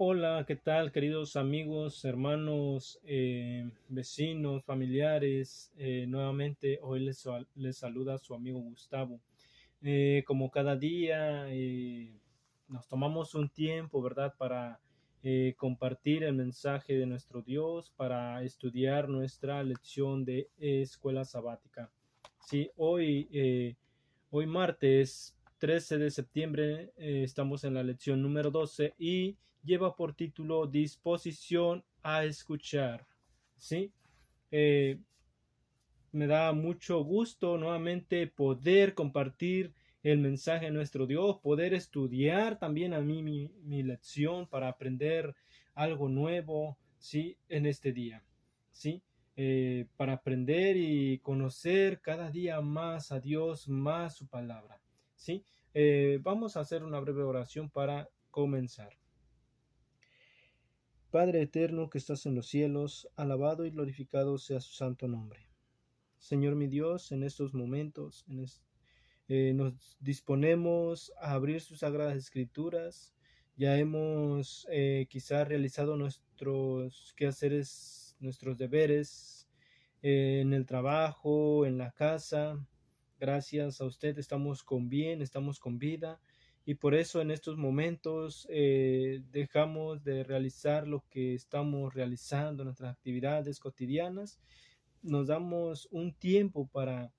Hola, ¿qué tal, queridos amigos, hermanos, vecinos, familiares? Nuevamente hoy les saluda su amigo Gustavo. Como cada día, nos tomamos un tiempo, ¿verdad?, para compartir el mensaje de nuestro Dios, para estudiar nuestra lección de escuela sabática. Sí, hoy martes 13 de septiembre, estamos en la lección número 12 y lleva por título Disposición a escuchar. ¿Sí? Eh, Me da mucho gusto nuevamente poder compartir el mensaje de nuestro Dios, poder estudiar también a mí mi lección para aprender algo nuevo, ¿sí? En este día, ¿sí? Para aprender y conocer cada día más a Dios, más su palabra, ¿sí? Vamos a hacer una breve oración para comenzar. Padre eterno que estás en los cielos, alabado y glorificado sea su santo nombre. Señor mi Dios, en estos momentos nos disponemos a abrir sus sagradas escrituras. Ya hemos quizá realizado nuestros quehaceres, nuestros deberes en el trabajo, en la casa. Gracias a usted estamos con bien, estamos con vida. Y por eso en estos momentos dejamos de realizar lo que estamos realizando, nuestras actividades cotidianas. Nos damos un tiempo para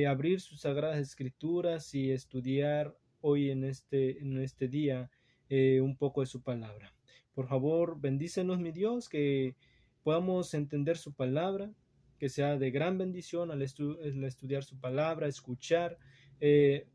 abrir sus sagradas escrituras y estudiar hoy en este día un poco de su palabra. Por favor, bendícenos, mi Dios, que podamos entender su palabra, que sea de gran bendición al estudiar su palabra, escuchar, eh,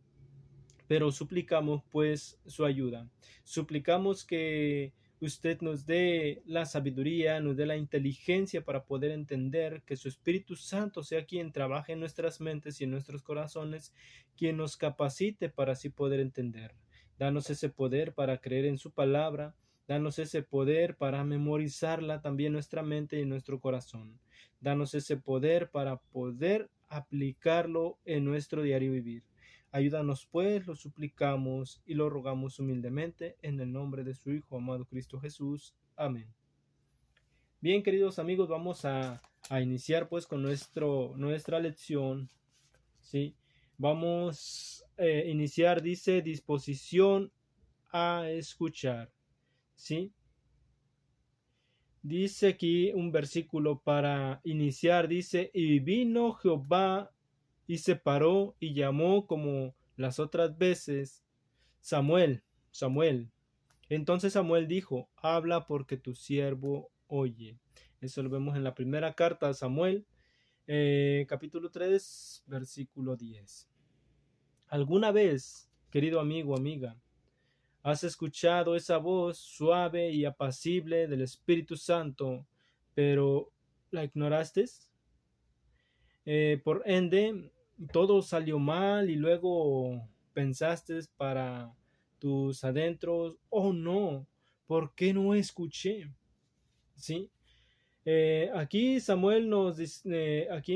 pero suplicamos pues su ayuda. Suplicamos que usted nos dé la sabiduría, nos dé la inteligencia para poder entender, que su Espíritu Santo sea quien trabaje en nuestras mentes y en nuestros corazones, quien nos capacite para así poder entender. Danos ese poder para creer en su palabra, danos ese poder para memorizarla también en nuestra mente y en nuestro corazón. Danos ese poder para poder aplicarlo en nuestro diario vivir. Ayúdanos pues, lo suplicamos y lo rogamos humildemente en el nombre de su Hijo amado Cristo Jesús. Amén. Bien, queridos amigos, vamos a iniciar pues con nuestra lección. ¿Sí? Vamos a iniciar, dice, disposición a escuchar. ¿Sí? Dice aquí un versículo para iniciar, dice, y vino Jehová y se paró y llamó como las otras veces, Samuel, Samuel. Entonces Samuel dijo, habla porque tu siervo oye. Eso lo vemos en la primera carta a Samuel, capítulo 3, versículo 10. ¿Alguna vez, querido amigo, amiga, has escuchado esa voz suave y apacible del Espíritu Santo, pero la ignoraste? Por ende, todo salió mal y luego pensaste para tus adentros, oh no, ¿por qué no escuché? ¿Sí? Aquí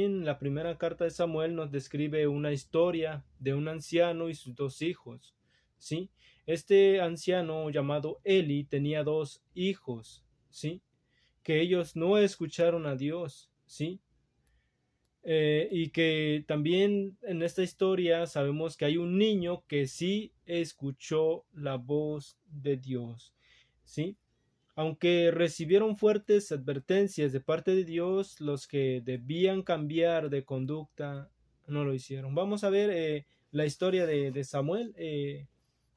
en la primera carta de Samuel nos describe una historia de un anciano y sus dos hijos. ¿Sí? Este anciano llamado Eli tenía dos hijos, ¿sí? Que ellos no escucharon a Dios, ¿sí? Y que también en esta historia sabemos que hay un niño que sí escuchó la voz de Dios, ¿sí? Aunque recibieron fuertes advertencias de parte de Dios, los que debían cambiar de conducta no lo hicieron. Vamos a ver la historia de Samuel.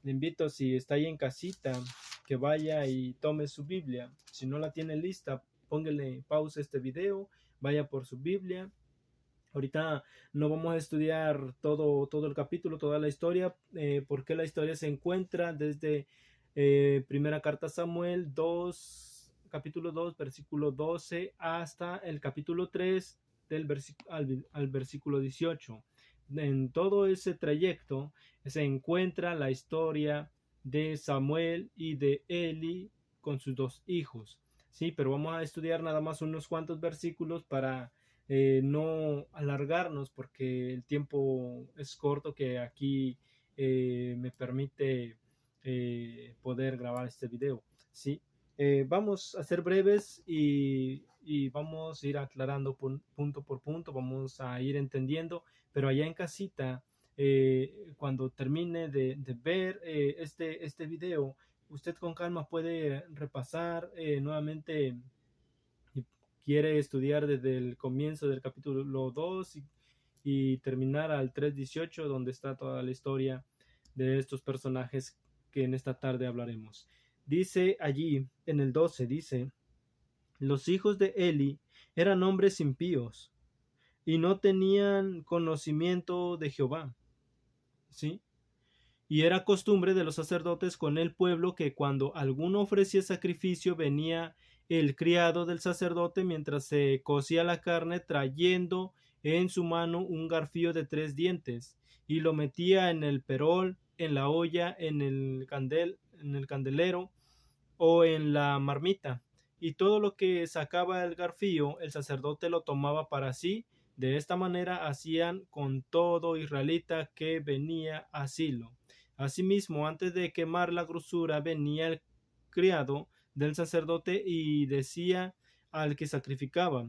Le invito, si está ahí en casita, que vaya y tome su Biblia. Si no la tiene lista, póngale pausa a este video, vaya por su Biblia. Ahorita no vamos a estudiar todo el capítulo, toda la historia, porque la historia se encuentra desde primera carta a Samuel 2, capítulo 2, versículo 12, hasta el capítulo 3 al versículo 18. En todo ese trayecto se encuentra la historia de Samuel y de Eli con sus dos hijos. Sí, pero vamos a estudiar nada más unos cuantos versículos para no alargarnos, porque el tiempo es corto que aquí me permite poder grabar este video. ¿Sí? Vamos a ser breves y vamos a ir aclarando punto por punto, vamos a ir entendiendo, pero allá en casita, cuando termine de ver este video, usted con calma puede repasar nuevamente y quiere estudiar desde el comienzo del capítulo 2 y terminar al 3:18, donde está toda la historia de estos personajes que en esta tarde hablaremos. Dice allí en el 12, dice: los hijos de Eli eran hombres impíos y no tenían conocimiento de Jehová, ¿sí? Y era costumbre de los sacerdotes con el pueblo que cuando alguno ofrecía sacrificio venía el criado del sacerdote mientras se cocía la carne trayendo en su mano un garfio de 3 dientes y lo metía en el perol, en la olla, en el candelero o en la marmita, y todo lo que sacaba el garfío el sacerdote lo tomaba para sí. De esta manera hacían con todo israelita que venía a Silo. Asimismo, antes de quemar la grosura venía el criado del sacerdote y decía al que sacrificaba: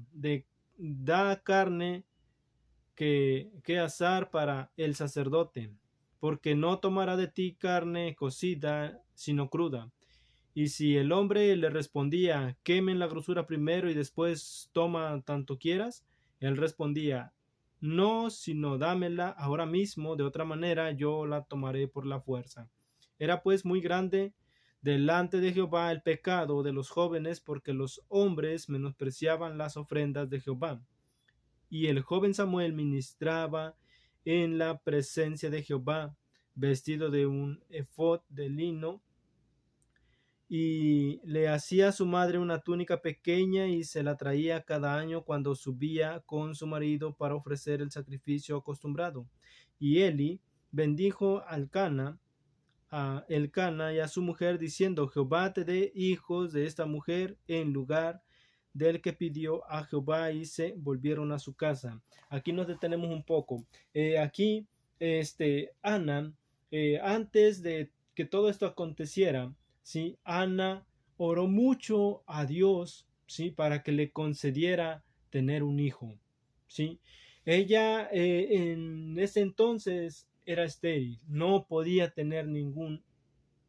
da carne que asar para el sacerdote, porque no tomará de ti carne cocida, sino cruda. Y si el hombre le respondía: quemen la grosura primero y después toma tanto quieras, él respondía: no, sino dámela ahora mismo, de otra manera yo la tomaré por la fuerza. Era pues muy grande delante de Jehová el pecado de los jóvenes, porque los hombres menospreciaban las ofrendas de Jehová. Y el joven Samuel ministraba en la presencia de Jehová, vestido de un efod de lino, y le hacía a su madre una túnica pequeña y se la traía cada año cuando subía con su marido para ofrecer el sacrificio acostumbrado. Y Eli bendijo a Elcana y a su mujer, diciendo: Jehová te dé hijos de esta mujer en lugar del que pidió a Jehová, y se volvieron a su casa. Aquí nos detenemos un poco. Aquí, Ana, antes de que todo esto aconteciera, ¿sí? Ana oró mucho a Dios, ¿sí? Para que le concediera tener un hijo, ¿sí? Ella en ese entonces era estéril, no podía tener ningún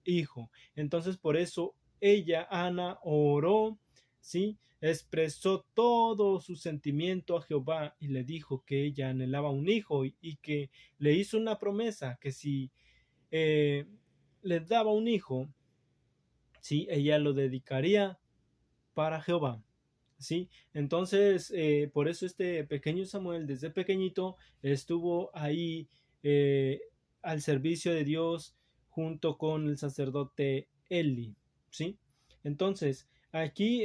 hijo. Entonces por eso ella, Ana, oró, ¿sí? Expresó todo su sentimiento a Jehová y le dijo que ella anhelaba un hijo y que le hizo una promesa que si le daba un hijo, ¿sí? Ella lo dedicaría para Jehová, ¿sí? Entonces, por eso este pequeño Samuel desde pequeñito estuvo ahí eh, al servicio de Dios junto con el sacerdote Eli, ¿sí? Entonces, aquí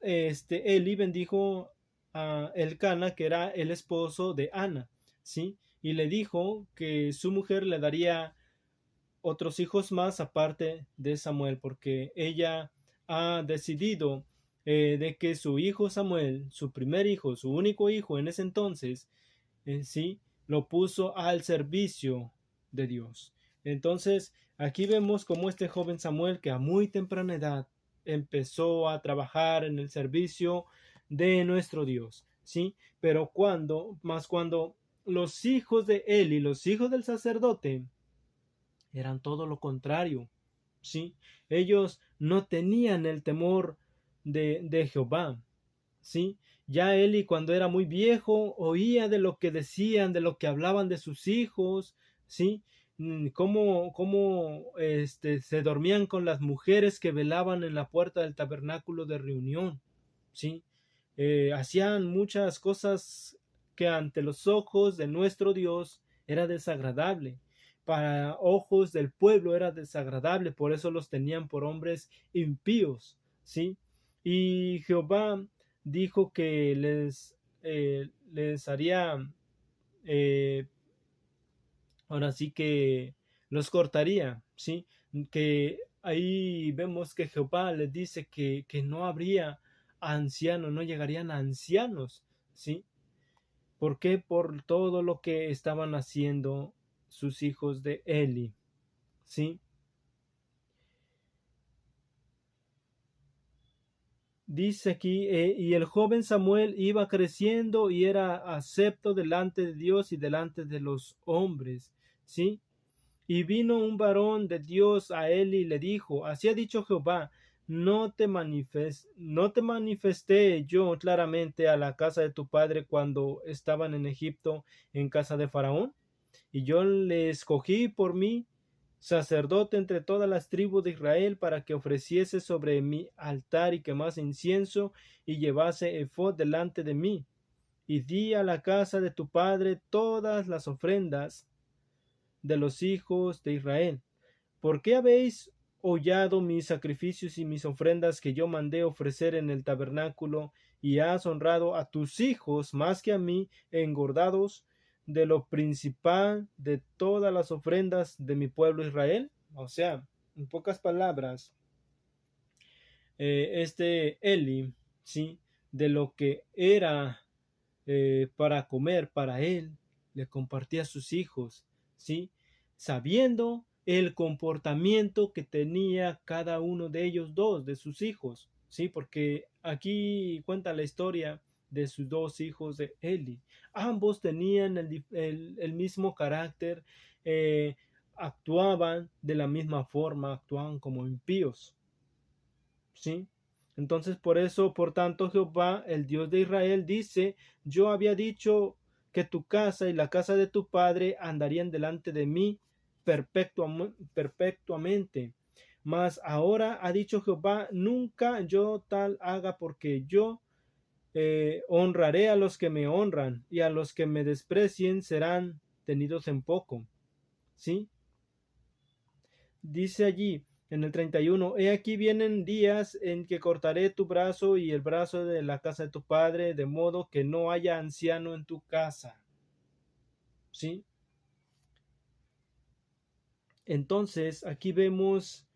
Eli bendijo a Elcana, que era el esposo de Ana, ¿sí? Y le dijo que su mujer le daría otros hijos más aparte de Samuel, porque ella ha decidido de que su hijo Samuel, su primer hijo, su único hijo en ese entonces, sí, lo puso al servicio de Dios. Entonces, aquí vemos cómo este joven Samuel, que a muy temprana edad empezó a trabajar en el servicio de nuestro Dios, ¿sí? Pero cuando los hijos de Eli, los hijos del sacerdote, eran todo lo contrario, ¿sí? Ellos no tenían el temor de Jehová, ¿sí? Ya Eli, cuando era muy viejo, oía de lo que decían, de lo que hablaban de sus hijos, ¿sí? Cómo se dormían con las mujeres que velaban en la puerta del tabernáculo de reunión, ¿sí? Hacían muchas cosas que ante los ojos de nuestro Dios era desagradable. Para ojos del pueblo era desagradable, por eso los tenían por hombres impíos, ¿sí? Y Jehová dijo que les haría, eh, ahora sí que los cortaría, ¿sí? Que ahí vemos que Jehová les dice que no habría ancianos, no llegarían a ancianos, ¿sí? ¿Por qué? Por todo lo que estaban haciendo sus hijos de Eli, ¿sí? dice aquí, y el joven Samuel iba creciendo y era acepto delante de Dios y delante de los hombres, ¿sí? Y vino un varón de Dios a él y le dijo, así ha dicho Jehová, no te manifesté yo claramente a la casa de tu padre cuando estaban en Egipto en casa de Faraón, y yo le escogí por mí sacerdote entre todas las tribus de Israel para que ofreciese sobre mi altar y quemase incienso y llevase ephod delante de mí. Y di a la casa de tu padre todas las ofrendas de los hijos de Israel. ¿Por qué habéis hollado mis sacrificios y mis ofrendas que yo mandé ofrecer en el tabernáculo, y has honrado a tus hijos más que a mí, engordados de lo principal de todas las ofrendas de mi pueblo Israel? O sea, en pocas palabras, este Eli, ¿sí? De lo que era para comer para él, le compartía a sus hijos, ¿sí? Sabiendo el comportamiento que tenía cada uno de ellos dos, de sus hijos, ¿sí? Porque aquí cuenta la historia de sus dos hijos de Eli. Ambos tenían el mismo carácter, actuaban de la misma forma, actuaban como impíos, ¿sí? Entonces, por eso, por tanto, Jehová, el Dios de Israel, dice, yo había dicho que tu casa y la casa de tu padre andarían delante de mí perpetuamente. Mas ahora ha dicho Jehová, nunca yo tal haga, porque yo honraré a los que me honran, y a los que me desprecien serán tenidos en poco. ¿Sí? Dice allí en el 31, he aquí vienen días en que cortaré tu brazo y el brazo de la casa de tu padre, de modo que no haya anciano en tu casa. ¿Sí? Entonces aquí vemos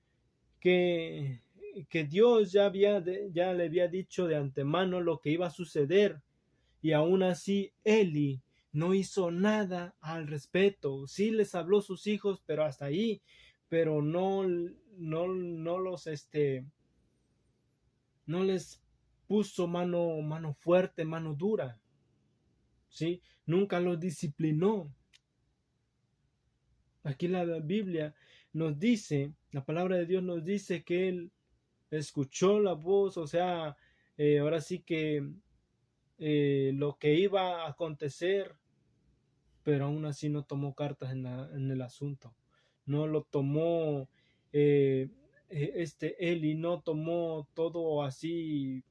que, que Dios ya le había dicho de antemano lo que iba a suceder, y aún así Eli no hizo nada al respecto. Sí les habló a sus hijos, pero hasta ahí, pero no los no les puso mano fuerte, mano dura, ¿sí? Nunca los disciplinó. Aquí la Biblia nos dice, la palabra de Dios nos dice que él escuchó la voz, o sea, ahora sí que lo que iba a acontecer, pero aún así no tomó cartas en el asunto. No lo tomó, Eli no tomó todo así,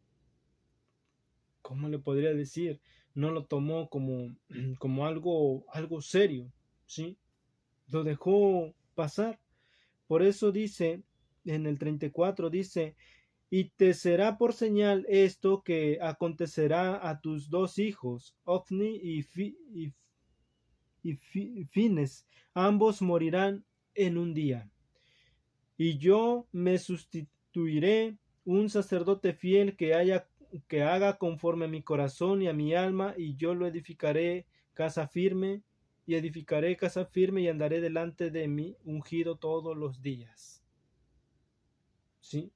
¿cómo le podría decir? No lo tomó como, como algo serio, ¿sí? Lo dejó pasar. Por eso dice, en el 34 dice, y te será por señal esto que acontecerá a tus dos hijos, Ofni y Fines, ambos morirán en un día. Y yo me sustituiré un sacerdote fiel que haga conforme a mi corazón y a mi alma, y yo lo edificaré casa firme, y edificaré casa firme y andaré delante de mi ungido todos los días. ¿Sí?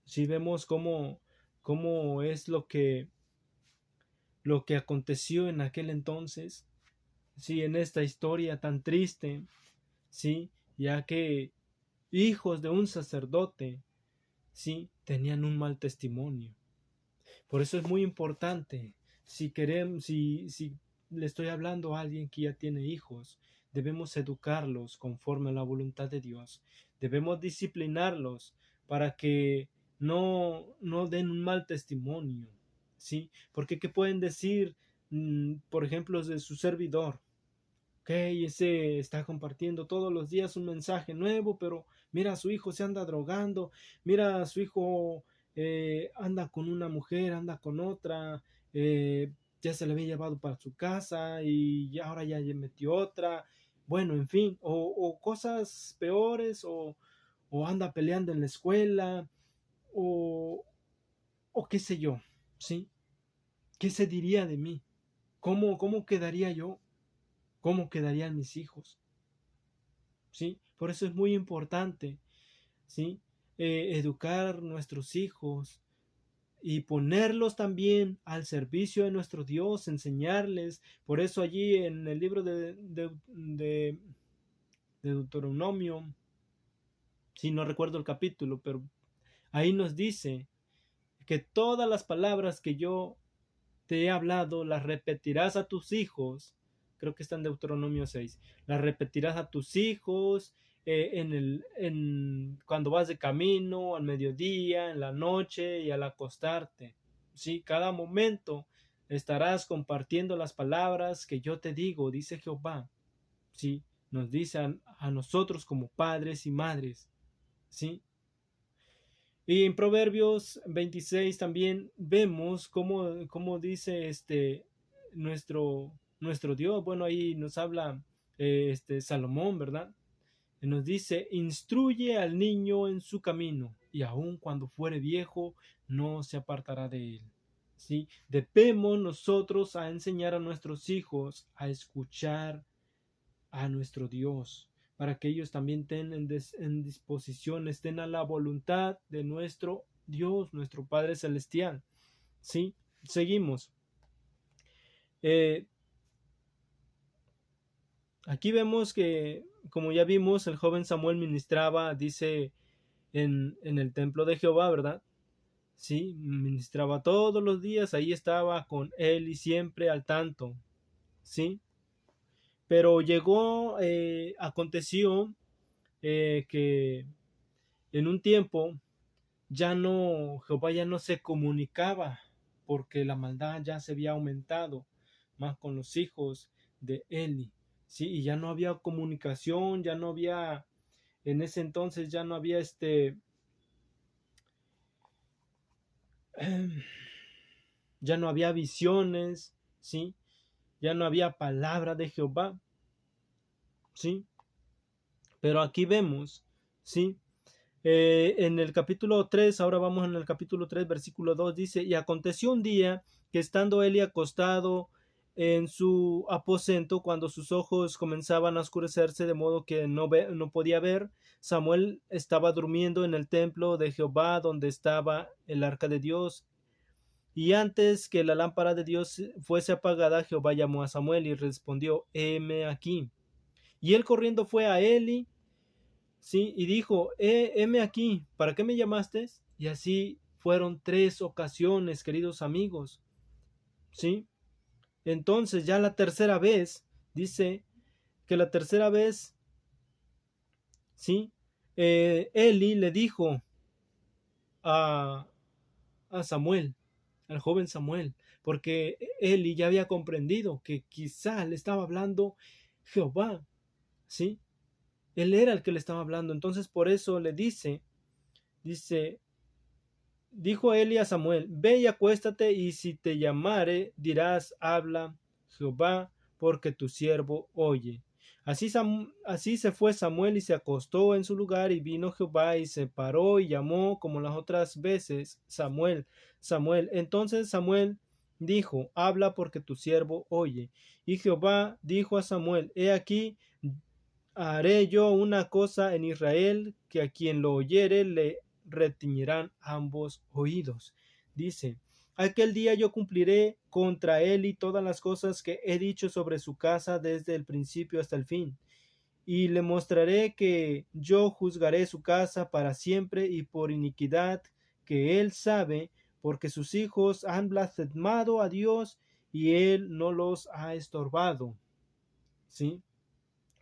Si vemos cómo es lo que aconteció en aquel entonces, sí, en esta historia tan triste, sí, ya que hijos de un sacerdote, sí, tenían un mal testimonio. Por eso es muy importante, si le estoy hablando a alguien que ya tiene hijos, debemos educarlos conforme a la voluntad de Dios. Debemos disciplinarlos para que no den un mal testimonio, ¿sí? Porque ¿qué pueden decir, por ejemplo, de su servidor? Ok, ese está compartiendo todos los días un mensaje nuevo, pero mira, su hijo se anda drogando, mira, su hijo anda con una mujer, anda con otra, ya se le había llevado para su casa y ahora ya metió otra, bueno, en fin, o cosas peores, o anda peleando en la escuela, o, o qué sé yo, ¿sí? ¿Qué se diría de mí? ¿Cómo quedaría yo? ¿Cómo quedarían mis hijos? ¿sí? Por eso es muy importante, ¿sí? Educar a nuestros hijos y ponerlos también al servicio de nuestro Dios, enseñarles. Por eso allí en el libro de Deuteronomio, si no recuerdo el capítulo, pero ahí nos dice que todas las palabras que yo te he hablado las repetirás a tus hijos. Creo que está en Deuteronomio 6. Las repetirás a tus hijos cuando vas de camino, al mediodía, en la noche y al acostarte. ¿Sí? Cada momento estarás compartiendo las palabras que yo te digo, dice Jehová. ¿Sí? Nos dice a nosotros como padres y madres. ¿Sí? Y en Proverbios 26 también vemos cómo dice nuestro Dios. Bueno, ahí nos habla Salomón, ¿verdad? Y nos dice, instruye al niño en su camino, y aun cuando fuere viejo, no se apartará de él. ¿Sí? Debemos nosotros a enseñar a nuestros hijos a escuchar a nuestro Dios, para que ellos también estén en disposición, estén a la voluntad de nuestro Dios, nuestro Padre Celestial. ¿Sí? Seguimos. Aquí vemos que, como ya vimos, el joven Samuel ministraba, dice, en el templo de Jehová, ¿verdad? Sí, ministraba todos los días, ahí estaba con él y siempre al tanto. ¿Sí? Pero aconteció que en un tiempo Jehová ya no se comunicaba porque la maldad ya se había aumentado más con los hijos de Eli, sí, y ya no había comunicación, en ese entonces ya no había ya no había visiones, sí, ya no había palabra de Jehová, sí, pero aquí vemos, sí, en el capítulo 3, ahora vamos en el capítulo 3, versículo 2, dice, y aconteció un día que estando Eli acostado en su aposento, cuando sus ojos comenzaban a oscurecerse de modo que no podía ver, Samuel estaba durmiendo en el templo de Jehová donde estaba el arca de Dios. Y antes que la lámpara de Dios fuese apagada, Jehová llamó a Samuel y respondió, heme aquí. Y él corriendo fue a Eli, sí, y dijo, heme aquí, ¿para qué me llamaste? Y así fueron 3 ocasiones, queridos amigos, sí. Entonces ya la tercera vez, dice que la tercera vez, sí, Eli le dijo a, a Samuel, al joven Samuel, porque Eli ya había comprendido que quizá le estaba hablando Jehová, sí, él era el que le estaba hablando, entonces por eso le dice, dijo Eli a Samuel, ve y acuéstate, y si te llamare, dirás, habla Jehová, porque tu siervo oye. Así se fue Samuel y se acostó en su lugar, y vino Jehová y se paró y llamó como las otras veces, Samuel, Samuel. Entonces Samuel dijo, habla porque tu siervo oye. Y Jehová dijo a Samuel, he aquí, haré yo una cosa en Israel, que a quien lo oyere le retiñirán ambos oídos. Dice, aquel día yo cumpliré contra él y todas las cosas que he dicho sobre su casa desde el principio hasta el fin. Y le mostraré que yo juzgaré su casa para siempre y por iniquidad que él sabe, porque sus hijos han blasfemado a Dios y él no los ha estorbado. ¿Sí?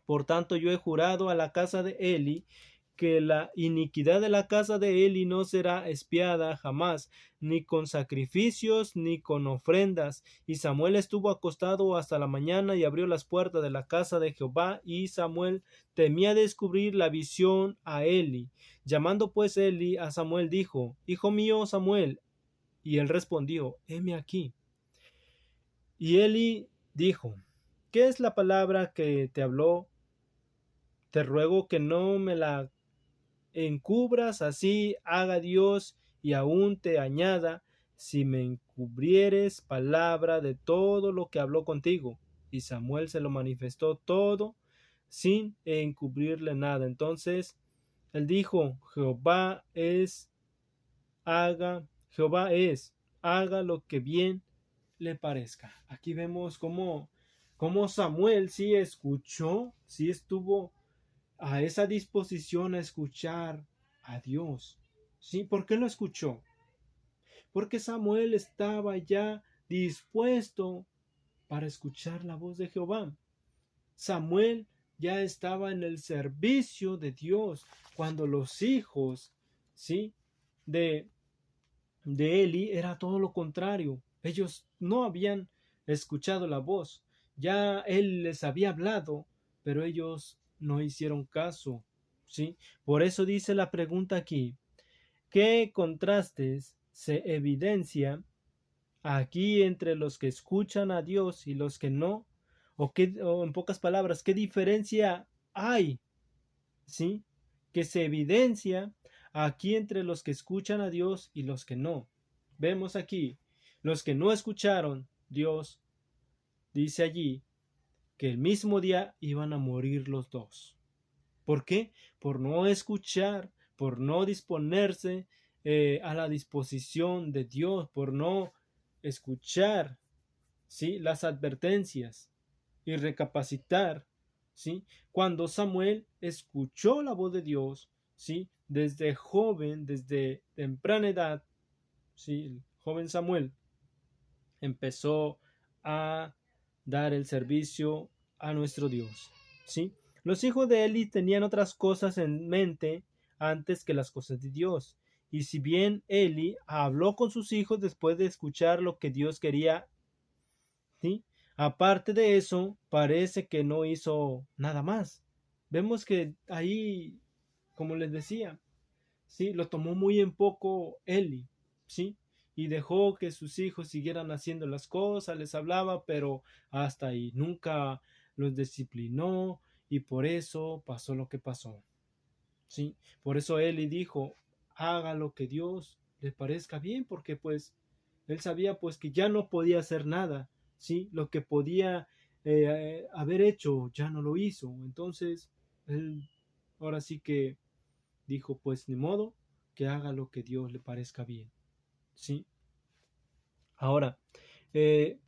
Por tanto, yo he jurado a la casa de Eli que la iniquidad de la casa de Eli no será expiada jamás, ni con sacrificios, ni con ofrendas. Y Samuel estuvo acostado hasta la mañana y abrió las puertas de la casa de Jehová, y Samuel temía descubrir la visión a Eli. Llamando pues Eli a Samuel, dijo, Hijo mío Samuel. Y él respondió, heme aquí. Y Eli dijo, ¿qué es la palabra que te habló? Te ruego que no me la encubras, así haga Dios y aún te añada, si me encubrieres palabra de todo lo que habló contigo. Y Samuel se lo manifestó todo sin encubrirle nada. Entonces él dijo, Jehová es, haga lo que bien le parezca. Aquí vemos cómo Samuel sí escuchó, sí estuvo a esa disposición a escuchar a Dios. ¿Sí? ¿Por qué lo escuchó? Porque Samuel estaba ya dispuesto para escuchar la voz de Jehová. Samuel ya estaba en el servicio de Dios cuando los hijos, ¿sí?, de Eli era todo lo contrario. Ellos no habían escuchado la voz. Ya él les había hablado, pero ellos no hicieron caso, ¿sí? Por eso dice la pregunta aquí: ¿qué contrastes se evidencia aquí entre los que escuchan a Dios y los que no? O en pocas palabras, ¿qué diferencia hay? ¿Sí? Que se evidencia aquí entre los que escuchan a Dios y los que no. Vemos aquí, los que no escucharon, Dios dice allí que el mismo día iban a morir los dos. ¿Por qué? Por no escuchar, por no disponerse a la disposición de Dios, por no escuchar, ¿sí?, las advertencias y recapacitar, ¿sí? Cuando Samuel escuchó la voz de Dios, ¿sí?, desde joven, desde temprana edad, ¿sí?, el joven Samuel empezó a dar el servicio a nuestro Dios, ¿sí? Los hijos de Eli tenían otras cosas en mente antes que las cosas de Dios. Y si bien Eli habló con sus hijos después de escuchar lo que Dios quería, ¿sí?, aparte de eso, parece que no hizo nada más. Vemos que ahí, como les decía, ¿sí?, lo tomó muy en poco Eli, ¿sí? Y dejó que sus hijos siguieran haciendo las cosas, les hablaba, pero hasta ahí. Nunca los disciplinó y por eso pasó lo que pasó, ¿sí? Por eso Eli dijo, haga lo que Dios le parezca bien, porque pues él sabía pues que ya no podía hacer nada, ¿sí? Lo que podía haber hecho ya no lo hizo. Entonces, él ahora sí que dijo, pues ni modo, que haga lo que Dios le parezca bien, ¿sí? Ahora, eh,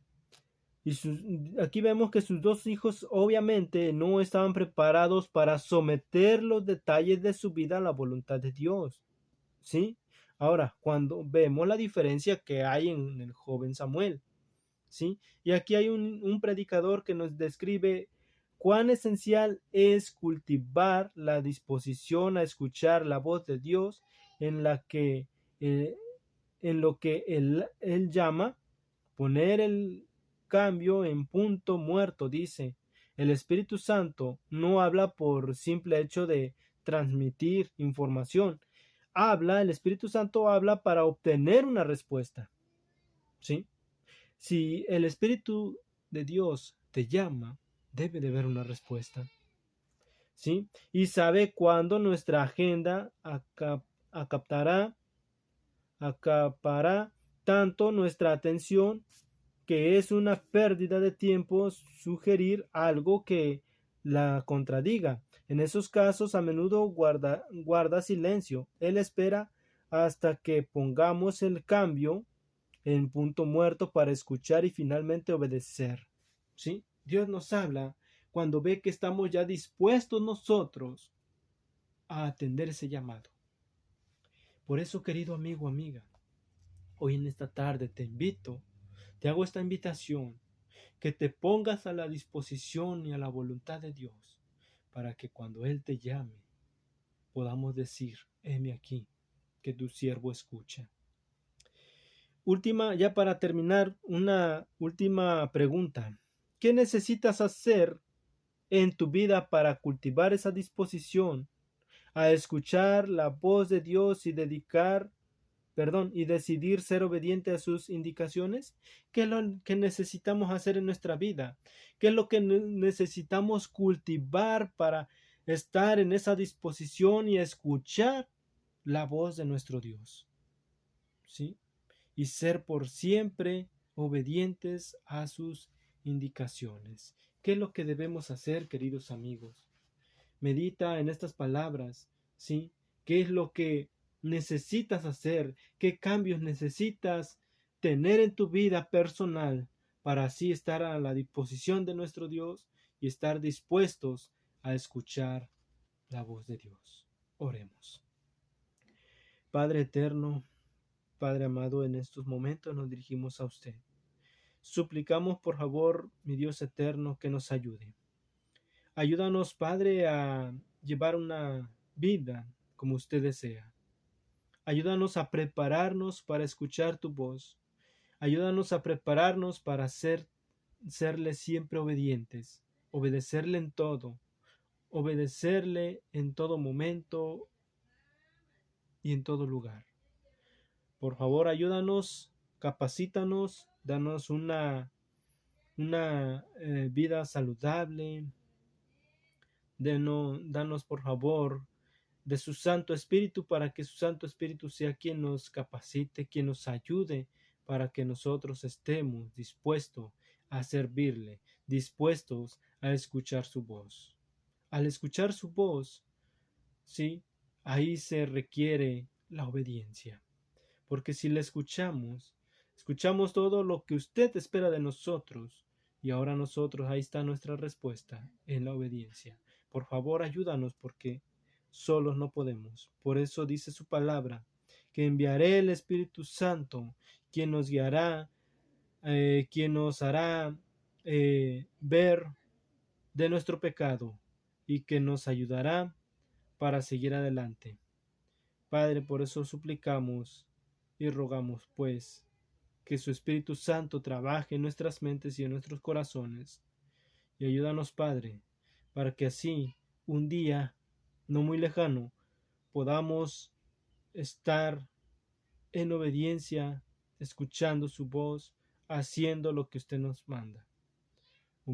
aquí vemos que sus dos hijos obviamente no estaban preparados para someter los detalles de su vida a la voluntad de Dios, ¿sí? Ahora, cuando vemos la diferencia que hay en el joven Samuel, ¿sí? Y aquí hay un predicador que nos describe cuán esencial es cultivar la disposición a escuchar la voz de Dios en la que eh, en lo que él llama poner el cambio en punto muerto. Dice, el Espíritu Santo no habla por simple hecho de transmitir información. El Espíritu Santo habla para obtener una respuesta, ¿sí? Si el Espíritu de Dios te llama, debe de haber una respuesta, ¿sí? Y sabe cuándo nuestra agenda acapará tanto nuestra atención que es una pérdida de tiempo sugerir algo que la contradiga. En esos casos a menudo guarda silencio. Él espera hasta que pongamos el cambio en punto muerto para escuchar y finalmente obedecer. ¿Sí? Dios nos habla cuando ve que estamos ya dispuestos nosotros a atender ese llamado. Por eso, querido amigo, amiga, hoy en esta tarde te hago esta invitación, que te pongas a la disposición y a la voluntad de Dios, para que cuando Él te llame, podamos decir, heme aquí, que tu siervo escucha. Ya para terminar, una última pregunta. ¿Qué necesitas hacer en tu vida para cultivar esa disposición a escuchar la voz de Dios y y decidir ser obediente a sus indicaciones? ¿Qué es lo que necesitamos hacer en nuestra vida? ¿Qué es lo que necesitamos cultivar para estar en esa disposición y escuchar la voz de nuestro Dios? ¿Sí? Y ser por siempre obedientes a sus indicaciones. ¿Qué es lo que debemos hacer, queridos amigos? medita en estas palabras, ¿sí? ¿Qué es lo que necesitas hacer? ¿Qué cambios necesitas tener en tu vida personal para así estar a la disposición de nuestro Dios y estar dispuestos a escuchar la voz de Dios? Oremos. Padre eterno, Padre amado, en estos momentos nos dirigimos a usted. Suplicamos por favor, mi Dios eterno, que nos ayude. Ayúdanos, Padre, a llevar una vida como usted desea. Ayúdanos a prepararnos para escuchar tu voz. Ayúdanos a prepararnos para serle siempre obedientes, obedecerle en todo momento y en todo lugar. Por favor, ayúdanos, capacítanos, danos una vida saludable. Danos por favor de su Santo Espíritu para que su Santo Espíritu sea quien nos capacite, quien nos ayude para que nosotros estemos dispuestos a servirle, dispuestos a escuchar su voz. Al escuchar su voz, sí, ahí se requiere la obediencia, porque si le escuchamos todo lo que usted espera de nosotros, y ahora nosotros, ahí está nuestra respuesta en la obediencia. Por favor, ayúdanos porque solos no podemos. Por eso dice su palabra, que enviaré el Espíritu Santo, quien nos guiará, quien nos hará ver de nuestro pecado y que nos ayudará para seguir adelante. Padre, por eso suplicamos y rogamos, pues, que su Espíritu Santo trabaje en nuestras mentes y en nuestros corazones. Y ayúdanos, Padre, para que así, un día no muy lejano, podamos estar en obediencia, escuchando su voz, haciendo lo que usted nos manda.